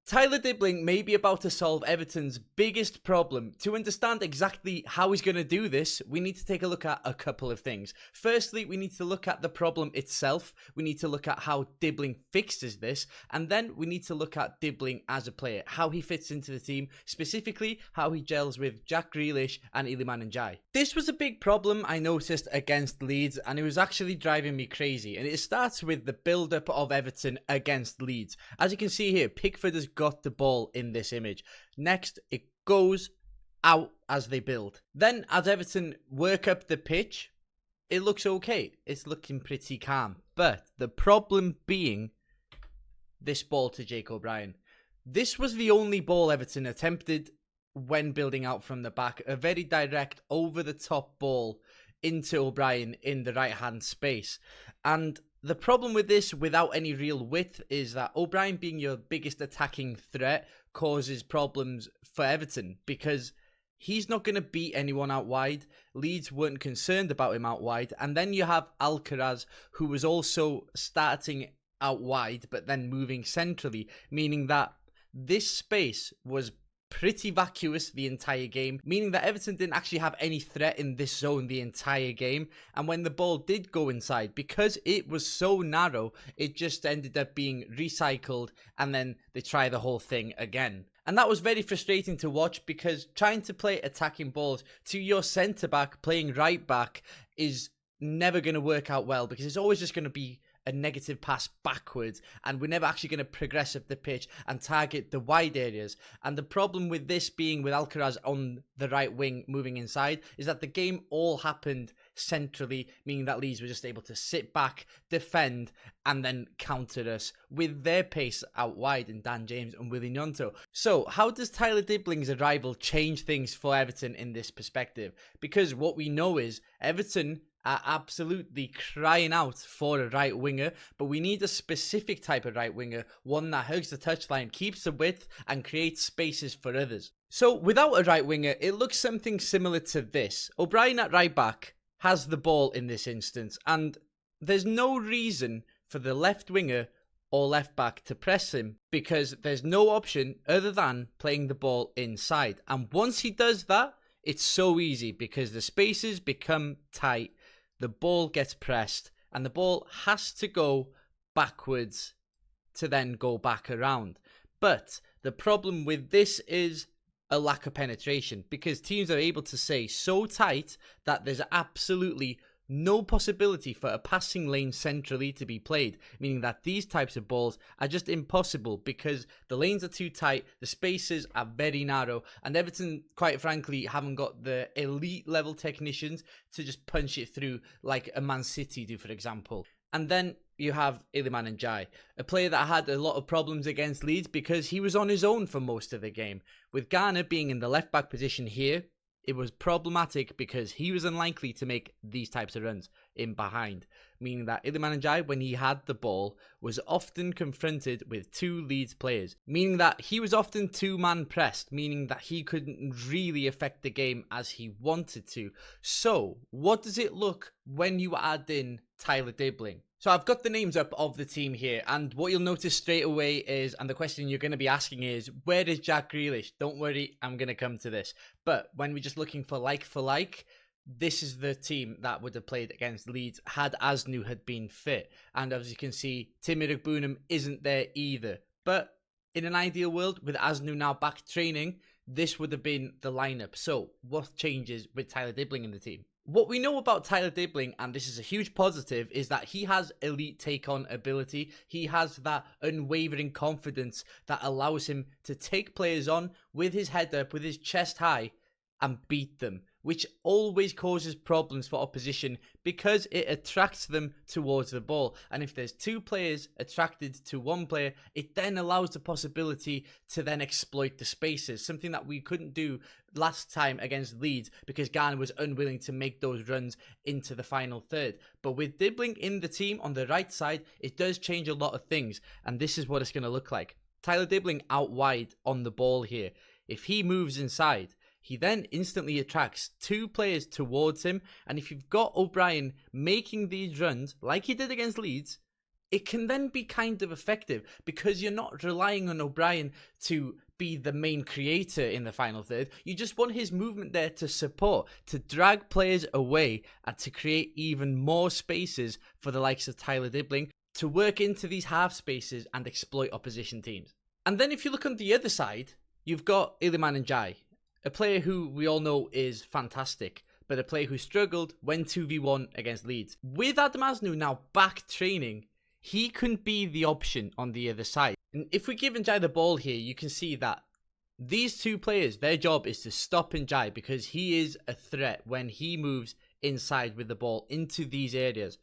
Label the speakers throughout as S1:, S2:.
S1: Tyler Dibling may be about to solve Everton's biggest problem. To understand exactly how he's going to do this, we need to take a look at a couple of things. Firstly, we need to look at the problem itself. We need to look at how Dibling fixes this. And then we need to look at Dibling as a player, how he fits into the team, specifically how he gels with Jack Grealish and Iliman Ndiaye. This was a big problem I noticed against Leeds, and it was actually driving me crazy. And it starts with the build-up of Everton against Leeds. As you can see here, Pickford has got the ball in this image. Next, it goes out as they build. Then, as Everton work up the pitch, it looks okay. It's looking pretty calm. But the problem being this ball to Jake O'Brien. This was the only ball Everton attempted when building out from the back. A very direct, over-the-top ball into O'Brien in the right-hand space. And the problem with this, without any real width, is that O'Brien being your biggest attacking threat causes problems for Everton because he's not going to beat anyone out wide. Leeds weren't concerned about him out wide. And then you have Alcaraz, who was also starting out wide, but then moving centrally, meaning that this space was pretty vacuous the entire game, meaning that Everton didn't actually have any threat in this zone the entire game. And when the ball did go inside, because it was so narrow, it just ended up being recycled and then they try the whole thing again. And that was very frustrating to watch because trying to play attacking balls to your centre-back playing right-back is never going to work out well because it's always just going to be a negative pass backwards and we're never actually going to progress up the pitch and target the wide areas. And the problem with this being with Alcaraz on the right wing moving inside is that the game all happened centrally, meaning that Leeds were just able to sit back, defend and then counter us with their pace out wide in Dan James and Willy Gnonto. So how does Tyler Dibling's arrival change things for Everton in this perspective? Because what we know is Everton are absolutely crying out for a right winger, but we need a specific type of right winger, one that hugs the touchline, keeps the width and creates spaces for others. So without a right winger, it looks something similar to this. O'Brien at right back has the ball in this instance, and there's no reason for the left winger or left back to press him because there's no option other than playing the ball inside. And once he does that, it's so easy because the spaces become tight. The ball gets pressed and the ball has to go backwards to then go back around. But the problem with this is a lack of penetration because teams are able to stay so tight that there's absolutely no possibility for a passing lane centrally to be played, meaning that these types of balls are just impossible because the lanes are too tight, the spaces are very narrow, and Everton, quite frankly, haven't got the elite level technicians to just punch it through like a Man City do, for example. And then you have Iliman Ndiaye, a player that had a lot of problems against Leeds because he was on his own for most of the game. With Garner being in the left back position here, it was problematic because he was unlikely to make these types of runs in behind, meaning that Iliman Ndiaye, when he had the ball, was often confronted with two Leeds players, meaning that he was often two-man pressed, meaning that he couldn't really affect the game as he wanted to. So, what does it look when you add in Tyler Dibling? So I've got the names up of the team here, and what you'll notice straight away is, and the question you're going to be asking is, where is Jack Grealish? Don't worry, I'm going to come to this. But when we're just looking for like, this is the team that would have played against Leeds had Asnu had been fit. And as you can see, Timmy Bunham isn't there either. But in an ideal world, with Asnu now back training, this would have been the lineup. So what changes with Tyler Dibling in the team? What we know about Tyler Dibling, and this is a huge positive, is that he has elite take-on ability. He has that unwavering confidence that allows him to take players on with his head up, with his chest high, and beat them, which always causes problems for opposition because it attracts them towards the ball. And if there's two players attracted to one player, it then allows the possibility to then exploit the spaces, something that we couldn't do last time against Leeds because Garner was unwilling to make those runs into the final third. But with Dibling in the team on the right side, it does change a lot of things, and this is what it's going to look like. Tyler Dibling out wide on the ball here. If he moves inside, he then instantly attracts two players towards him. And if you've got O'Brien making these runs like he did against Leeds, it can then be kind of effective because you're not relying on O'Brien to be the main creator in the final third. You just want his movement there to support, to drag players away, and to create even more spaces for the likes of Tyler Dibling to work into these half spaces and exploit opposition teams. And then if you look on the other side, you've got Iliman Ndiaye, a player who we all know is fantastic, but a player who struggled when 2v1 against Leeds. With Adam Asnou now back training, he can be the option on the other side. And if we give Ndiaye the ball here, you can see that these two players, their job is to stop Ndiaye because he is a threat when he moves inside with the ball into these areas.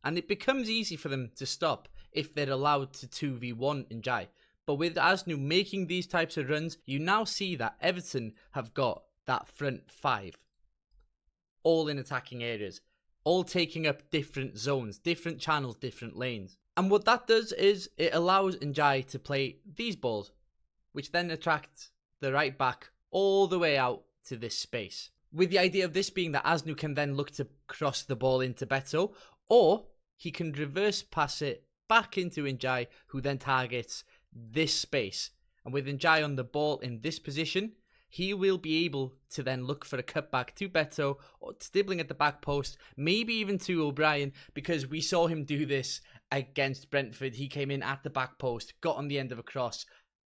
S1: And it becomes easy for them to stop if they're allowed to 2v1 Ndiaye. But with Asnou making these types of runs, you now see that Everton have got that front five, all in attacking areas, all taking up different zones, different channels, different lanes. And what that does is it allows Ndiaye to play these balls, which then attract the right back all the way out to this space. With the idea of this being that Asnou can then look to cross the ball into Beto, or he can reverse pass it back into Ndiaye, who then targets this space. And with Ndiaye on the ball in this position, he will be able to then look for a cutback to Beto or to Dibling at the back post, maybe even to O'Brien, because we saw him do this against Brentford. He came in at the back post, got on the end of a cross,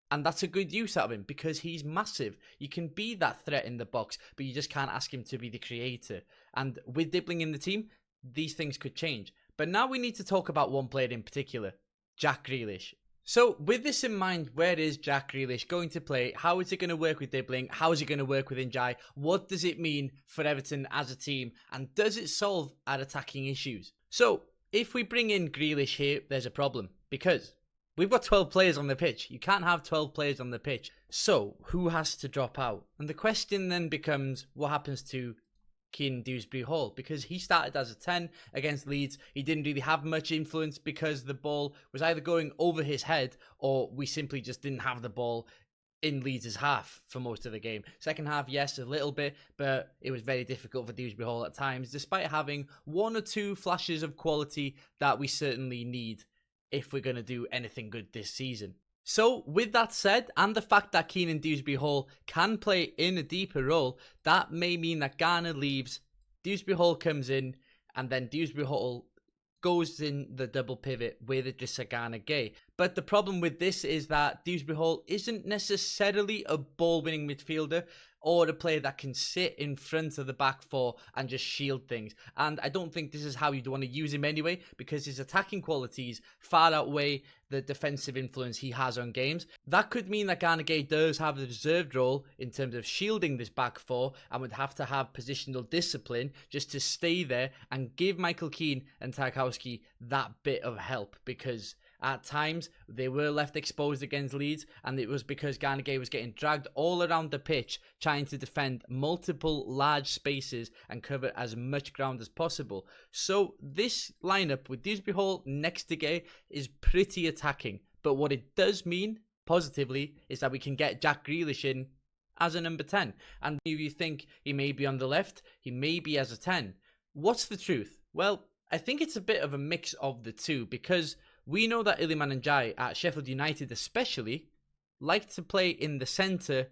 S1: and that's a good use out of him because he's massive. You can be that threat in the box, but you just can't ask him to be the creator. And with Dibling in the team, these things could change. But now we need to talk about one player in particular, Jack Grealish. So with this in mind, where is Jack Grealish going to play? How is it going to work with Dibling? How is it going to work with Ndiaye? What does it mean for Everton as a team? And does it solve our attacking issues? So if we bring in Grealish here, there's a problem because we've got 12 players on the pitch. You can't have 12 players on the pitch. So who has to drop out? And the question then becomes, what happens to Keenan Dewsbury-Hall? Because he started as a 10 against Leeds. He didn't really have much influence because the ball was either going over his head or we simply just didn't have the ball in Leeds' half for most of the game. Second half, yes, a little bit, but it was very difficult for Dewsbury-Hall at times, despite having one or two flashes of quality that we certainly need if we're going to do anything good this season. So with that said, and the fact that Keenan Dewsbury-Hall can play in a deeper role, that may mean that Garner leaves, Dewsbury-Hall comes in, and then Dewsbury-Hall goes in the double pivot with Idrissa Gana Gueye. But the problem with this is that Dewsbury-Hall isn't necessarily a ball-winning midfielder or a player that can sit in front of the back four and just shield things. And I don't think this is how you'd want to use him anyway, because his attacking qualities far outweigh the defensive influence he has on games. That could mean that Gana Gueye does have a reserved role in terms of shielding this back four and would have to have positional discipline just to stay there and give Michael Keane and Tarkowski that bit of help, because at times they were left exposed against Leeds, and it was because Gana Gueye was getting dragged all around the pitch trying to defend multiple large spaces and cover as much ground as possible. So this lineup with Dewsbury-Hall next to Gueye is pretty attacking, but what it does mean positively is that we can get Jack Grealish in as a number 10, and if you think he may be on the left, he may be as a 10. What's the truth? Well, I think it's a bit of a mix of the two, because we know that Iliman Ndiaye at Sheffield United especially liked to play in the centre.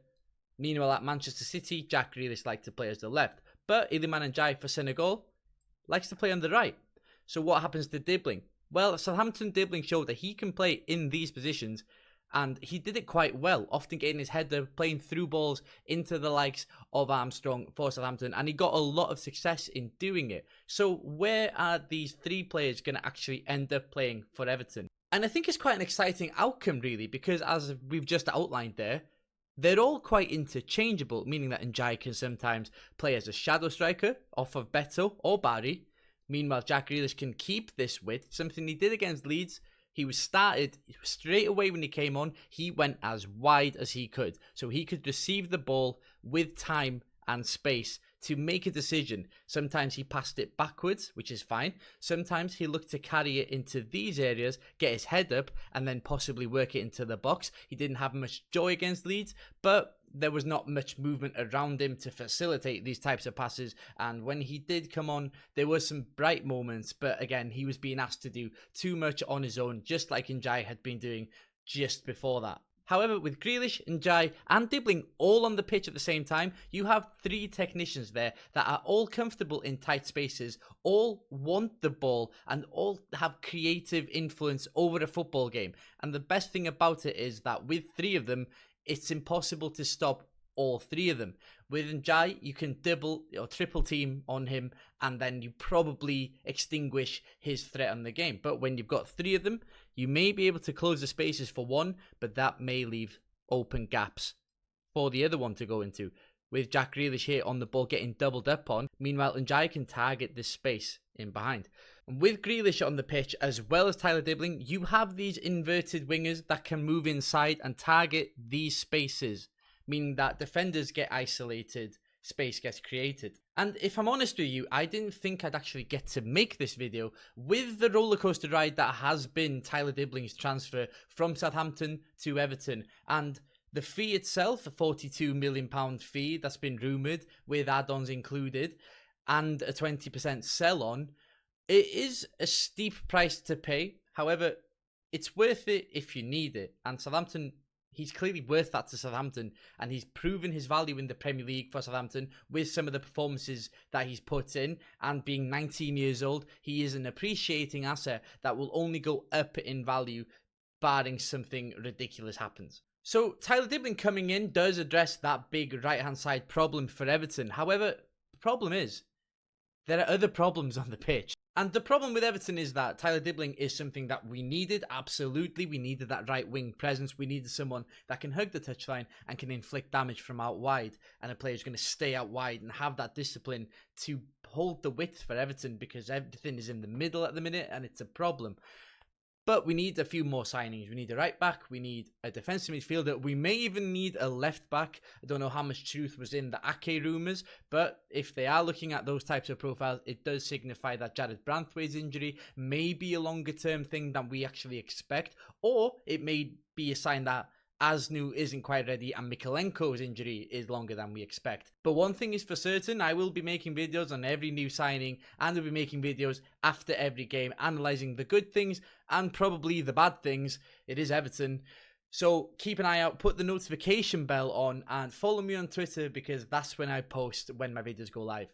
S1: Meanwhile at Manchester City, Jack Grealish liked to play as the left. But Iliman Ndiaye for Senegal likes to play on the right. So what happens to Dibling? Well, Southampton Dibling showed that he can play in these positions, and he did it quite well, often getting his header, playing through balls into the likes of Armstrong for Southampton, and he got a lot of success in doing it. So where are these three players going to actually end up playing for Everton? And I think it's quite an exciting outcome, really, because as we've just outlined there, they're all quite interchangeable, meaning that Ndiaye can sometimes play as a shadow striker off of Beto or Barry. Meanwhile, Jack Grealish can keep this width, something he did against Leeds. He was started straight away when he came on. He went as wide as he could, so he could receive the ball with time and space to make a decision. Sometimes he passed it backwards, which is fine. Sometimes he looked to carry it into these areas, get his head up, and then possibly work it into the box. He didn't have much joy against Leeds, but there was not much movement around him to facilitate these types of passes. And when he did come on, there were some bright moments, but again, he was being asked to do too much on his own, just like Njai had been doing just before that. However, with Grealish, Njai and Dibling all on the pitch at the same time, you have three technicians there that are all comfortable in tight spaces, all want the ball, and all have creative influence over a football game. And the best thing about it is that with three of them, it's impossible to stop all three of them. With Njai, you can double or triple team on him, and then you probably extinguish his threat on the game. But when you've got three of them, you may be able to close the spaces for one, but that may leave open gaps for the other one to go into. With Jack Grealish here on the ball getting doubled up on, meanwhile Njai can target this space in behind. And with Grealish on the pitch, as well as Tyler Dibling, you have these inverted wingers that can move inside and target these spaces, meaning that defenders get isolated, space gets created. And if I'm honest with you, I didn't think I'd actually get to make this video with the rollercoaster ride that has been Tyler Dibling's transfer from Southampton to Everton. And the fee itself, a £42 million fee that's been rumoured with add-ons included, and a 20% sell-on, it is a steep price to pay. However, it's worth it if you need it. And Southampton, he's clearly worth that to Southampton, and he's proven his value in the Premier League for Southampton with some of the performances that he's put in. And being 19 years old, he is an appreciating asset that will only go up in value, barring something ridiculous happens. So Tyler Dibling coming in does address that big right-hand side problem for Everton. However, the problem is there are other problems on the pitch. And the problem with Everton is that Tyler Dibling is something that we needed, absolutely. We needed that right wing presence. We needed someone that can hug the touchline and can inflict damage from out wide. And a player is going to stay out wide and have that discipline to hold the width for Everton, because everything is in the middle at the minute and it's a problem. But we need a few more signings. We need a right back. We need a defensive midfielder. We may even need a left back. I don't know how much truth was in the Ake rumours, but if they are looking at those types of profiles, it does signify that Jared Branthwaite's injury may be a longer term thing than we actually expect, or it may be a sign that Asnu isn't quite ready and Mikalenko's injury is longer than we expect. But one thing is for certain, I will be making videos on every new signing, and I'll be making videos after every game, analysing the good things and probably the bad things. It is Everton. So keep an eye out, put the notification bell on, and follow me on Twitter, because that's when I post when my videos go live.